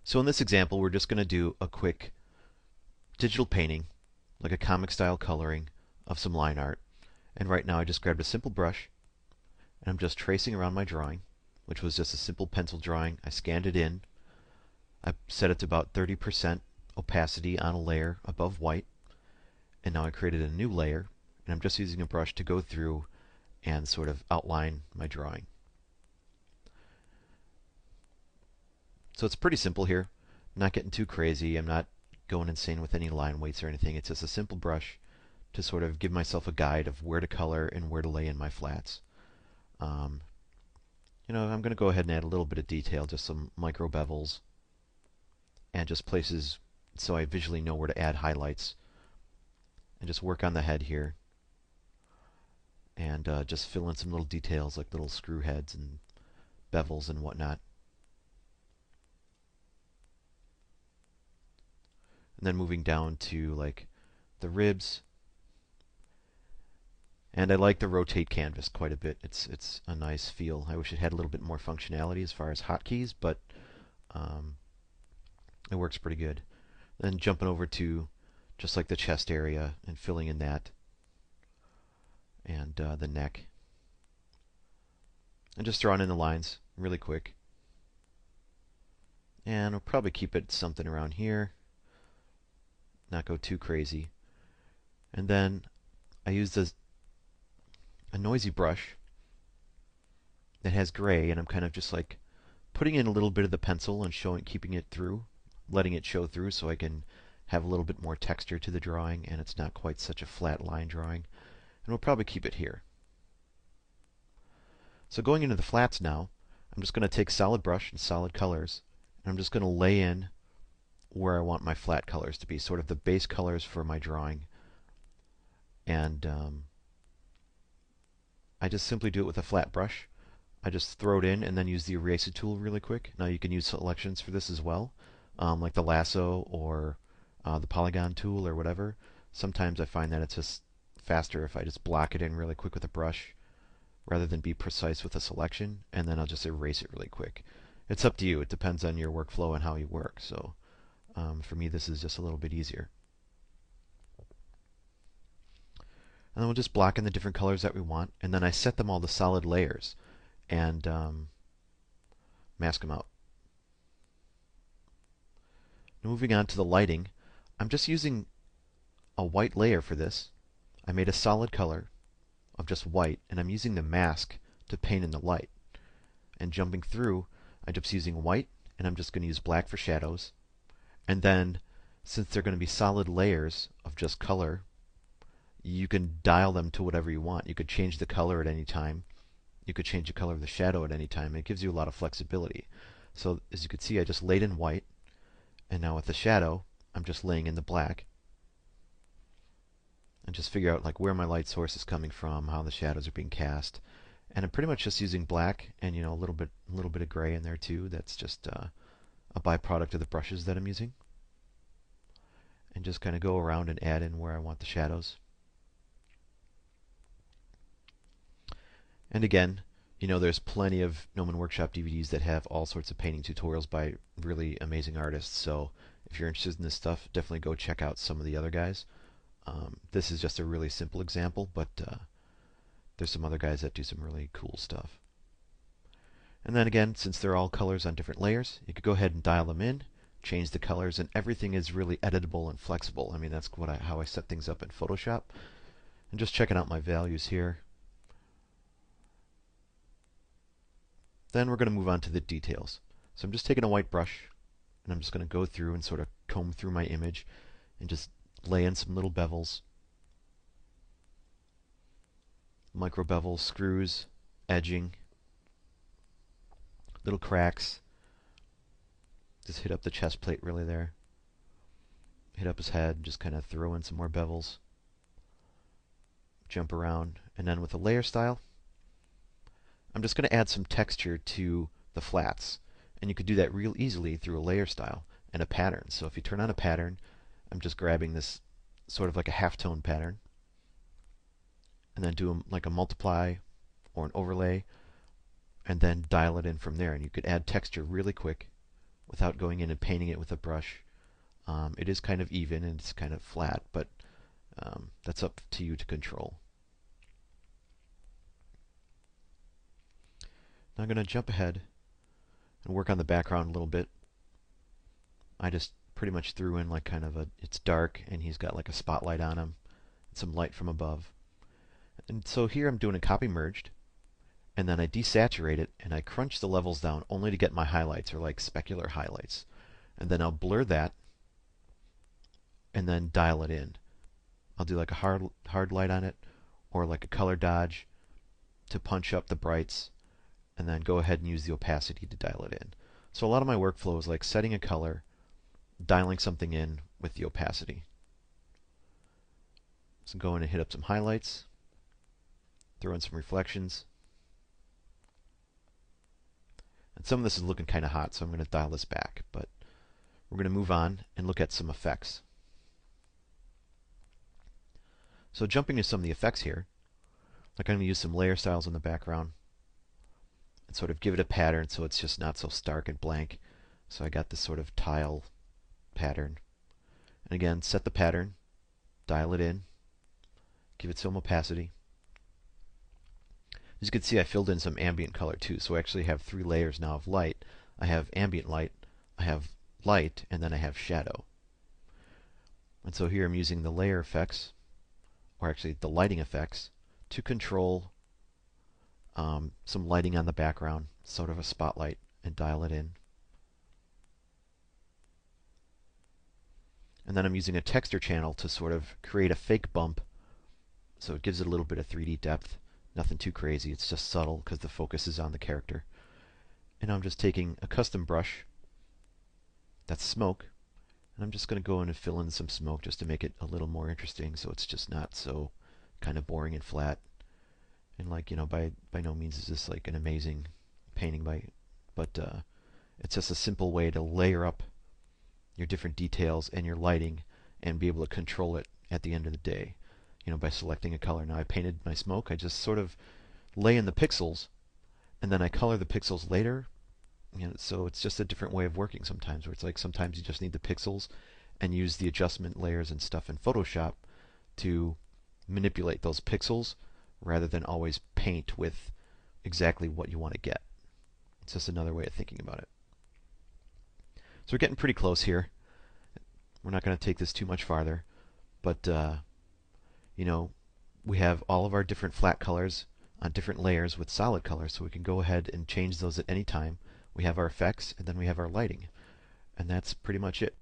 So in this example, we're just going to do a quick digital painting, like a comic style coloring of some line art. And right now I just grabbed a simple brush and I'm just tracing around my drawing, which was just a simple pencil drawing. I scanned it in. I set it to about 30% opacity on a layer above white. And now I created a new layer, and I'm just using a brush to go through and sort of outline my drawing. So it's pretty simple here. I'm not getting too crazy. I'm not going insane with any line weights or anything. It's just a simple brush to sort of give myself a guide of where to color and where to lay in my flats. I'm going to go ahead and add a little bit of detail, just some micro bevels, and just places so I visually know where to add highlights. And just work on the head here. And just fill in some little details like little screw heads and bevels and whatnot. And then moving down to like the ribs. And I like the rotate canvas quite a bit. It's a nice feel. I wish it had a little bit more functionality as far as hotkeys, but it works pretty good. Then jumping over to just like the chest area and filling in that, and the neck, and just drawing in the lines really quick. And I'll probably keep it something around here, not go too crazy. And then I used a noisy brush that has gray, and I'm kind of just like putting in a little bit of the pencil and keeping it through, letting it show through so I can have a little bit more texture to the drawing, and it's not quite such a flat line drawing. And we'll probably keep it here. So going into the flats now, I'm just going to take solid brush and solid colors, and I'm just going to lay in where I want my flat colors to be, sort of the base colors for my drawing. And I just simply do it with a flat brush. I just throw it in and then use the eraser tool really quick. Now you can use selections for this as well, like the lasso or the polygon tool or whatever. Sometimes I find that it's just faster if I just block it in really quick with a brush rather than be precise with a selection, and then I'll just erase it really quick. It's up to you. It depends on your workflow and how you work. So for me, this is just a little bit easier. And then we'll just block in the different colors that we want, and then I set them all to solid layers and mask them out. Moving on to the lighting, I'm just using a white layer for this. I made a solid color of just white, and I'm using the mask to paint in the light. And jumping through, I'm just using white, and I'm just going to use black for shadows. And then, since they're going to be solid layers of just color, you can dial them to whatever you want. You could change the color at any time. You could change the color of the shadow at any time. It gives you a lot of flexibility. So as you can see, I just laid in white, and now with the shadow, I'm just laying in the black. And just figure out like where my light source is coming from, how the shadows are being cast. And I'm pretty much just using black and a little bit of gray in there too. That's just a byproduct of the brushes that I'm using. And just kind of go around and add in where I want the shadows. And again, there's plenty of Gnomon Workshop DVDs that have all sorts of painting tutorials by really amazing artists. So if you're interested in this stuff, definitely go check out some of the other guys. This is just a really simple example, but there's some other guys that do some really cool stuff. And then again, since they're all colors on different layers, you could go ahead and dial them in, change the colors, and everything is really editable and flexible. I mean, that's how I set things up in Photoshop. And just checking out my values here. Then we're going to move on to the details. So I'm just taking a white brush, and I'm just going to go through and sort of comb through my image and just lay in some little bevels, micro bevels, screws, edging, little cracks. Just hit up the chest plate really there. Hit up his head, just kind of throw in some more bevels. Jump around, and then with the layer style, I'm just going to add some texture to the flats. And you could do that real easily through a layer style and a pattern. So if you turn on a pattern, I'm just grabbing this sort of like a halftone pattern, and then do like a multiply or an overlay, and then dial it in from there. And you could add texture really quick without going in and painting it with a brush. It is kind of even and it's kind of flat, but that's up to you to control. Now I'm going to jump ahead and work on the background a little bit. I just pretty much threw in like kind of it's dark and he's got like a spotlight on him, and some light from above. And so here I'm doing a copy merged, and then I desaturate it and I crunch the levels down only to get my highlights, or like specular highlights. And then I'll blur that and then dial it in. I'll do like a hard light on it, or like a color dodge to punch up the brights, and then go ahead and use the opacity to dial it in. So a lot of my workflow is like setting a color, dialing something in with the opacity. So go in and hit up some highlights, throw in some reflections. And some of this is looking kind of hot, so I'm going to dial this back. But we're going to move on and look at some effects. So jumping to some of the effects here, like I'm going to use some layer styles in the background and sort of give it a pattern so it's just not so stark and blank. So I got this sort of tile pattern. And again, set the pattern, dial it in, give it some opacity. As you can see, I filled in some ambient color too, so I actually have 3 layers now of light. I have ambient light, I have light, and then I have shadow. And so here I'm using the layer effects, or actually the lighting effects, to control some lighting on the background, sort of a spotlight, and dial it in. And then I'm using a texture channel to sort of create a fake bump, so it gives it a little bit of 3D depth. Nothing too crazy, it's just subtle because the focus is on the character. And I'm just taking a custom brush, that's smoke, and I'm just going to go in and fill in some smoke just to make it a little more interesting, so it's just not so kind of boring and flat. And like, by no means is this like an amazing painting but it's just a simple way to layer up your different details and your lighting and be able to control it at the end of the day, by selecting a color. Now I painted my smoke, I just sort of lay in the pixels and then I color the pixels later. So it's just a different way of working sometimes, where it's like sometimes you just need the pixels and use the adjustment layers and stuff in Photoshop to manipulate those pixels rather than always paint with exactly what you want to get. It's just another way of thinking about it. So we're getting pretty close here. We're not going to take this too much farther, but we have all of our different flat colors on different layers with solid colors, so we can go ahead and change those at any time. We have our effects, and then we have our lighting. And that's pretty much it.